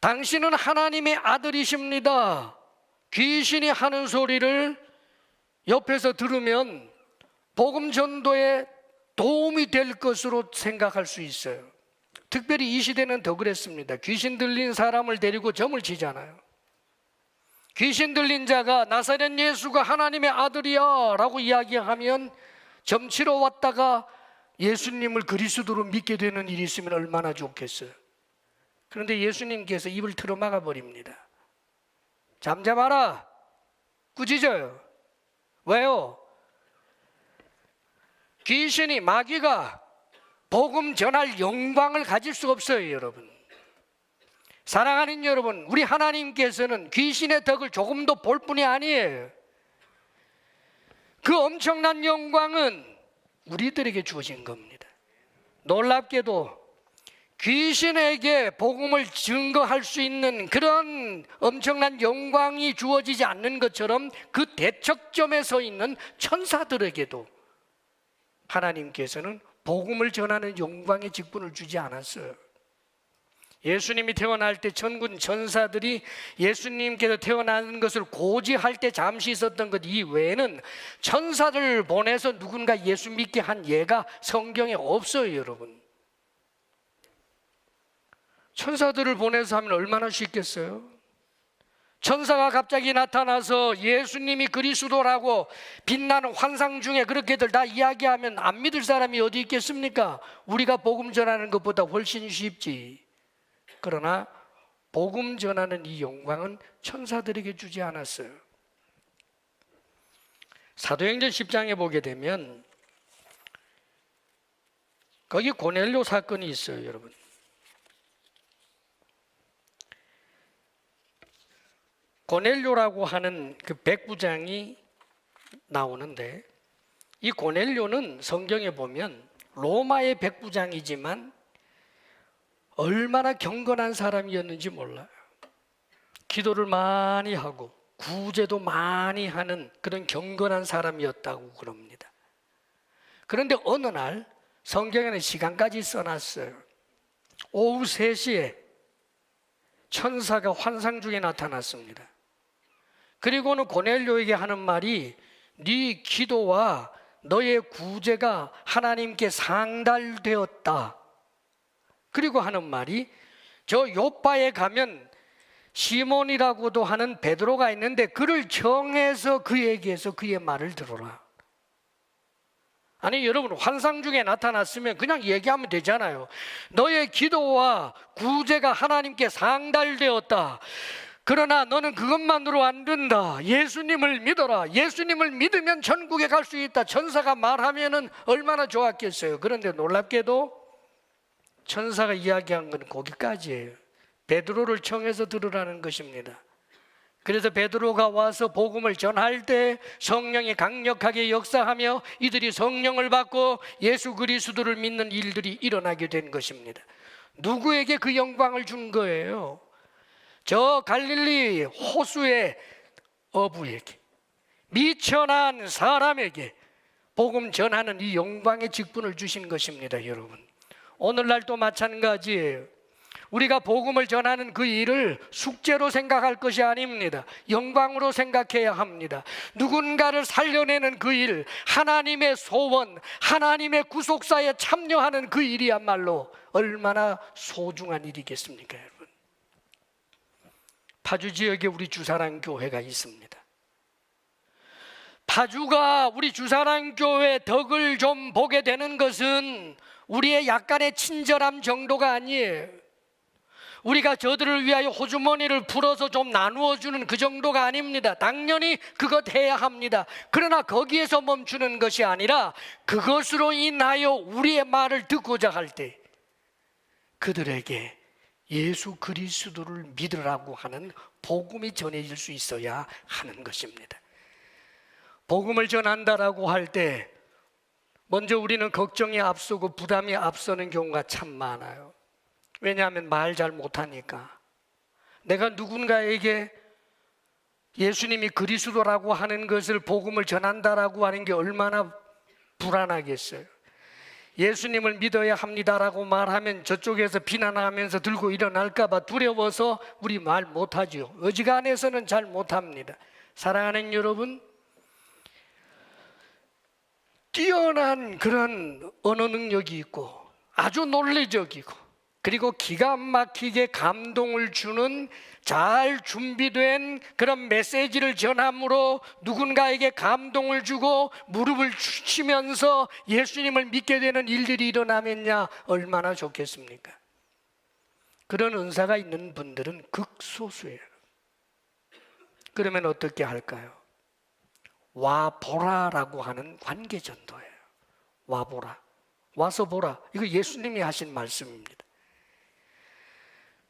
당신은 하나님의 아들이십니다. 귀신이 하는 소리를 옆에서 들으면 복음 전도에 도움이 될 것으로 생각할 수 있어요. 특별히 이 시대는 더 그랬습니다. 귀신 들린 사람을 데리고 점을 치잖아요. 귀신 들린 자가 나사렛 예수가 하나님의 아들이야 라고 이야기하면 점치러 왔다가 예수님을 그리스도로 믿게 되는 일이 있으면 얼마나 좋겠어요. 그런데 예수님께서 입을 틀어막아 버립니다. 잠잠하라. 꾸짖어요. 왜요? 귀신이, 마귀가 복음 전할 영광을 가질 수 없어요, 여러분. 사랑하는 여러분, 우리 하나님께서는 귀신의 덕을 조금도 볼 뿐이 아니에요. 그 엄청난 영광은 우리들에게 주어진 겁니다. 놀랍게도 귀신에게 복음을 증거할 수 있는 그런 엄청난 영광이 주어지지 않는 것처럼 그 대척점에 서 있는 천사들에게도 하나님께서는 복음을 전하는 영광의 직분을 주지 않았어요. 예수님이 태어날 때 천군 천사들이 예수님께서 태어나는 것을 고지할 때 잠시 있었던 것 이외에는 천사들을 보내서 누군가 예수 믿게 한 예가 성경에 없어요, 여러분. 천사들을 보내서 하면 얼마나 쉽겠어요? 천사가 갑자기 나타나서 예수님이 그리스도라고 빛나는 환상 중에 그렇게들 다 이야기하면 안 믿을 사람이 어디 있겠습니까? 우리가 복음 전하는 것보다 훨씬 쉽지. 그러나 복음 전하는 이 영광은 천사들에게 주지 않았어요. 사도행전 10장에 보게 되면 거기 고넬료 사건이 있어요, 여러분. 고넬료라고 하는 그 백부장이 나오는데, 이 고넬료는 성경에 보면 로마의 백부장이지만 얼마나 경건한 사람이었는지 몰라요. 기도를 많이 하고 구제도 많이 하는 그런 경건한 사람이었다고 그럽니다. 그런데 어느 날 성경에는 시간까지 써놨어요. 오후 3시에 천사가 환상 중에 나타났습니다. 그리고는 고넬료에게 하는 말이 네 기도와 너의 구제가 하나님께 상달되었다. 그리고 하는 말이 저 요빠에 가면 시몬이라고도 하는 베드로가 있는데 그를 정해서 그에게서 그의 말을 들어라. 아니 여러분, 환상 중에 나타났으면 그냥 얘기하면 되잖아요. 너의 기도와 구제가 하나님께 상달되었다. 그러나 너는 그것만으로 안 된다. 예수님을 믿어라. 예수님을 믿으면 천국에 갈 수 있다. 천사가 말하면은 얼마나 좋았겠어요. 그런데 놀랍게도 천사가 이야기한 건 거기까지예요. 베드로를 청해서 들으라는 것입니다. 그래서 베드로가 와서 복음을 전할 때 성령이 강력하게 역사하며 이들이 성령을 받고 예수 그리스도를 믿는 일들이 일어나게 된 것입니다. 누구에게 그 영광을 준 거예요? 저 갈릴리 호수의 어부에게, 미천한 사람에게 복음 전하는 이 영광의 직분을 주신 것입니다. 여러분, 오늘날도 마찬가지예요. 우리가 복음을 전하는 그 일을 숙제로 생각할 것이 아닙니다. 영광으로 생각해야 합니다. 누군가를 살려내는 그 일, 하나님의 소원, 하나님의 구속사에 참여하는 그 일이야말로 얼마나 소중한 일이겠습니까, 여러분? 파주 지역에 우리 주사랑교회가 있습니다. 파주가 우리 주사랑교회 덕을 좀 보게 되는 것은 우리의 약간의 친절함 정도가 아니에요. 우리가 저들을 위하여 호주머니를 풀어서 좀 나누어 주는 그 정도가 아닙니다. 당연히 그것 해야 합니다. 그러나 거기에서 멈추는 것이 아니라 그것으로 인하여 우리의 말을 듣고자 할 때 그들에게 예수 그리스도를 믿으라고 하는 복음이 전해질 수 있어야 하는 것입니다. 복음을 전한다라고 할 때 먼저 우리는 걱정이 앞서고 부담이 앞서는 경우가 참 많아요. 왜냐하면 말 잘 못하니까. 내가 누군가에게 예수님이 그리스도라고 하는 것을 복음을 전한다라고 하는 게 얼마나 불안하겠어요. 예수님을 믿어야 합니다라고 말하면 저쪽에서 비난하면서 들고 일어날까 봐 두려워서 우리 말 못하죠. 어지간해서는 잘 못합니다. 사랑하는 여러분, 뛰어난 그런 언어 능력이 있고 아주 논리적이고 그리고 기가 막히게 감동을 주는 잘 준비된 그런 메시지를 전함으로 누군가에게 감동을 주고 무릎을 치면서 예수님을 믿게 되는 일들이 일어나면야 얼마나 좋겠습니까? 그런 은사가 있는 분들은 극소수예요. 그러면 어떻게 할까요? 와보라라고 하는 관계전도예요. 와보라, 와서 보라. 이거 예수님이 하신 말씀입니다.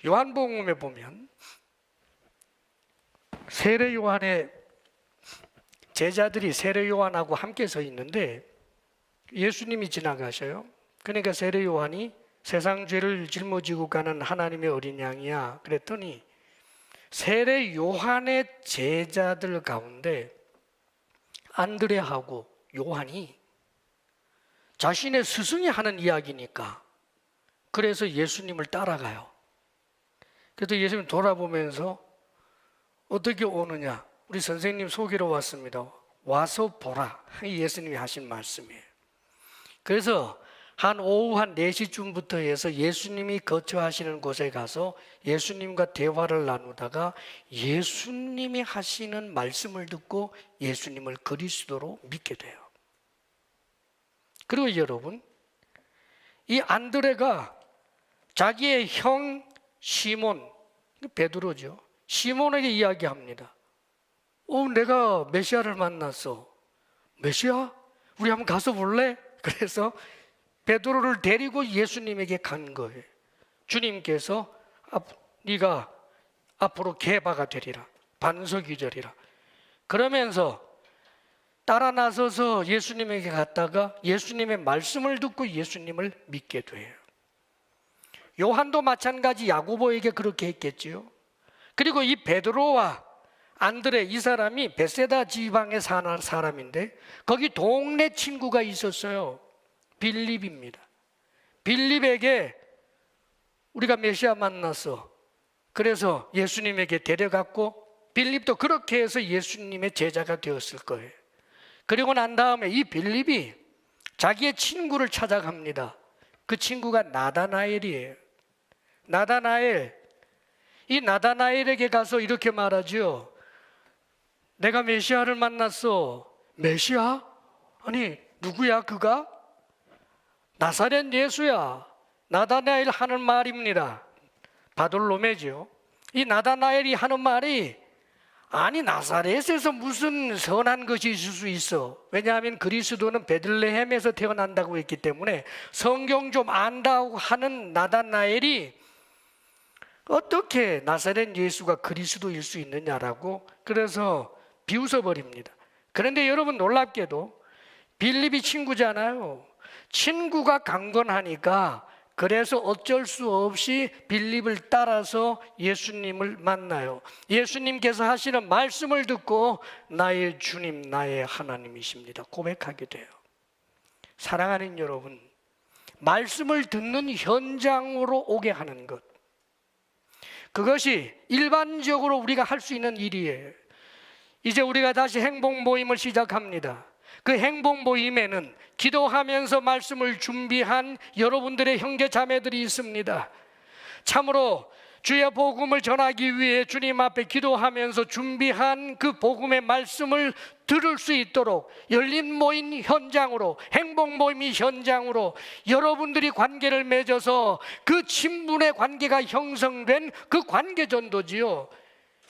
요한복음에 보면 세례 요한의 제자들이 세례 요한하고 함께 서 있는데 예수님이 지나가셔요. 그러니까 세례 요한이 세상 죄를 짊어지고 가는 하나님의 어린 양이야 그랬더니 세례 요한의 제자들 가운데 안드레하고 요한이 자신의 스승이 하는 이야기니까 그래서 예수님을 따라가요. 그래서 예수님 돌아보면서 어떻게 오느냐? 우리 선생님 소개로 왔습니다. 와서 보라. 예수님이 하신 말씀이에요. 그래서 한 오후 한 4시쯤부터 해서 예수님이 거처하시는 곳에 가서 예수님과 대화를 나누다가 예수님이 하시는 말씀을 듣고 예수님을 그리스도로 믿게 돼요. 그리고 여러분, 이 안드레가 자기의 형 시몬, 베드로죠. 시몬에게 이야기합니다. 내가 메시아를 만났어. 메시아? 우리 한번 가서 볼래? 그래서 베드로를 데리고 예수님에게 간 거예요. 주님께서 네가 앞으로 게바가 되리라. 반석이 되리라. 그러면서 따라 나서서 예수님에게 갔다가 예수님의 말씀을 듣고 예수님을 믿게 돼요. 요한도 마찬가지 야고보에게 그렇게 했겠지요. 그리고 이 베드로와 안드레 이 사람이 베세다 지방에 사는 사람인데 거기 동네 친구가 있었어요. 빌립입니다. 빌립에게 우리가 메시아 만났어. 그래서 예수님에게 데려갔고 빌립도 그렇게 해서 예수님의 제자가 되었을 거예요. 그리고 난 다음에 이 빌립이 자기의 친구를 찾아갑니다. 그 친구가 나다나엘이에요. 나다나엘, 이 나다나엘에게 가서 이렇게 말하죠. 내가 메시아를 만났어. 메시아? 아니 누구야 그가? 나사렛 예수야. 나다나엘 하는 말입니다. 바돌로메죠. 이 나다나엘이 하는 말이 아니 나사렛에서 무슨 선한 것이 있을 수 있어. 왜냐하면 그리스도는 베들레헴에서 태어난다고 했기 때문에 성경 좀 안다고 하는 나다나엘이 어떻게 나사렛 예수가 그리스도일 수 있느냐라고 그래서 비웃어버립니다. 그런데 여러분 놀랍게도 빌립이 친구잖아요. 친구가 강건하니까 그래서 어쩔 수 없이 빌립을 따라서 예수님을 만나요. 예수님께서 하시는 말씀을 듣고 나의 주님, 나의 하나님이십니다 고백하게 돼요. 사랑하는 여러분, 말씀을 듣는 현장으로 오게 하는 것, 그것이 일반적으로 우리가 할 수 있는 일이에요. 이제 우리가 다시 행복 모임을 시작합니다. 그 행복 모임에는 기도하면서 말씀을 준비한 여러분들의 형제 자매들이 있습니다. 참으로 주의 복음을 전하기 위해 주님 앞에 기도하면서 준비한 그 복음의 말씀을 들을 수 있도록 열린 모임 현장으로, 행복 모임 현장으로 여러분들이 관계를 맺어서 그 친분의 관계가 형성된 그 관계 전도지요.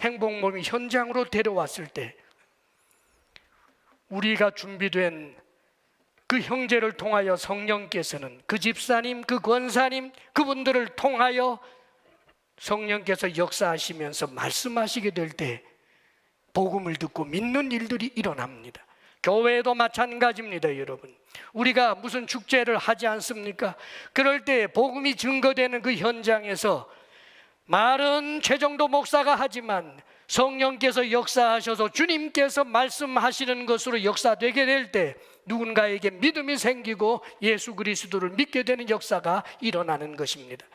행복 모임 현장으로 데려왔을 때 우리가 준비된 그 형제를 통하여 성령께서는 그 집사님, 그 권사님, 그분들을 통하여 성령께서 역사하시면서 말씀하시게 될 때 복음을 듣고 믿는 일들이 일어납니다. 교회도 마찬가지입니다. 여러분, 우리가 무슨 축제를 하지 않습니까? 그럴 때 복음이 증거되는 그 현장에서 말은 최정도 목사가 하지만 성령께서 역사하셔서 주님께서 말씀하시는 것으로 역사되게 될 때 누군가에게 믿음이 생기고 예수 그리스도를 믿게 되는 역사가 일어나는 것입니다.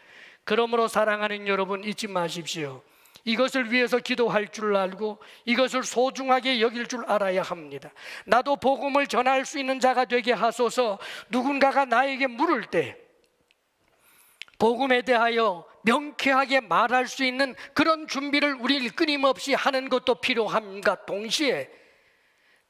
그러므로 사랑하는 여러분, 잊지 마십시오. 이것을 위해서 기도할 줄 알고 이것을 소중하게 여길 줄 알아야 합니다. 나도 복음을 전할 수 있는 자가 되게 하소서. 누군가가 나에게 물을 때 복음에 대하여 명쾌하게 말할 수 있는 그런 준비를 우리 끊임없이 하는 것도 필요함과 동시에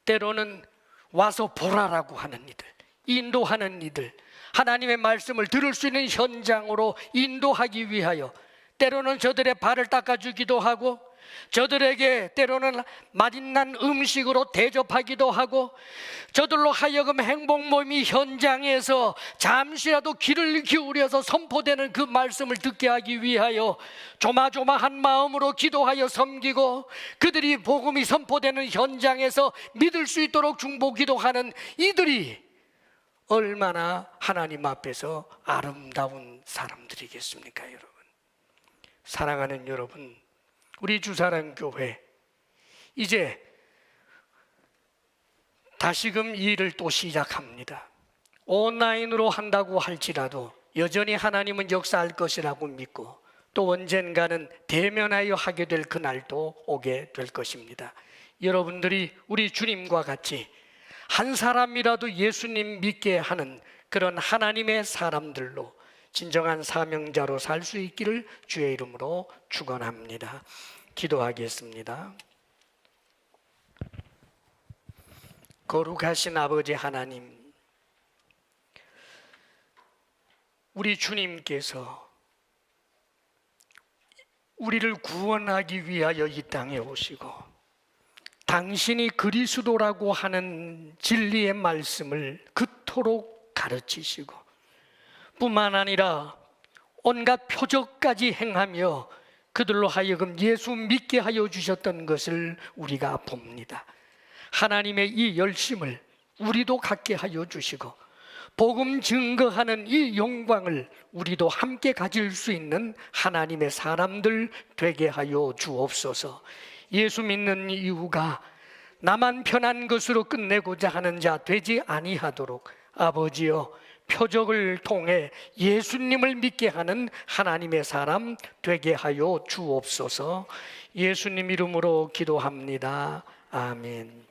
때로는 와서 보라라고 하는 이들, 인도하는 이들, 하나님의 말씀을 들을 수 있는 현장으로 인도하기 위하여 때로는 저들의 발을 닦아주기도 하고 저들에게 때로는 맛있는 음식으로 대접하기도 하고 저들로 하여금 행복 모임 현장에서 잠시라도 귀를 기울여서 선포되는 그 말씀을 듣게 하기 위하여 조마조마한 마음으로 기도하여 섬기고 그들이 복음이 선포되는 현장에서 믿을 수 있도록 중보 기도하는 이들이 얼마나 하나님 앞에서 아름다운 사람들이겠습니까, 여러분? 사랑하는 여러분, 우리 주사랑교회 이제 다시금 이 일을 또 시작합니다. 온라인으로 한다고 할지라도 여전히 하나님은 역사할 것이라고 믿고 또 언젠가는 대면하여 하게 될 그날도 오게 될 것입니다. 여러분들이 우리 주님과 같이 한 사람이라도 예수님 믿게 하는 그런 하나님의 사람들로 진정한 사명자로 살 수 있기를 주의 이름으로 축원합니다. 기도하겠습니다. 거룩하신 아버지 하나님, 우리 주님께서 우리를 구원하기 위하여 이 땅에 오시고 당신이 그리스도라고 하는 진리의 말씀을 그토록 가르치시고 뿐만 아니라 온갖 표적까지 행하며 그들로 하여금 예수 믿게 하여 주셨던 것을 우리가 봅니다. 하나님의 이 열심을 우리도 갖게 하여 주시고 복음 증거하는 이 영광을 우리도 함께 가질 수 있는 하나님의 사람들 되게 하여 주옵소서. 예수 믿는 이유가 나만 편한 것으로 끝내고자 하는 자 되지 아니하도록 아버지여 표적을 통해 예수님을 믿게 하는 하나님의 사람 되게 하여 주옵소서. 예수님 이름으로 기도합니다. 아멘.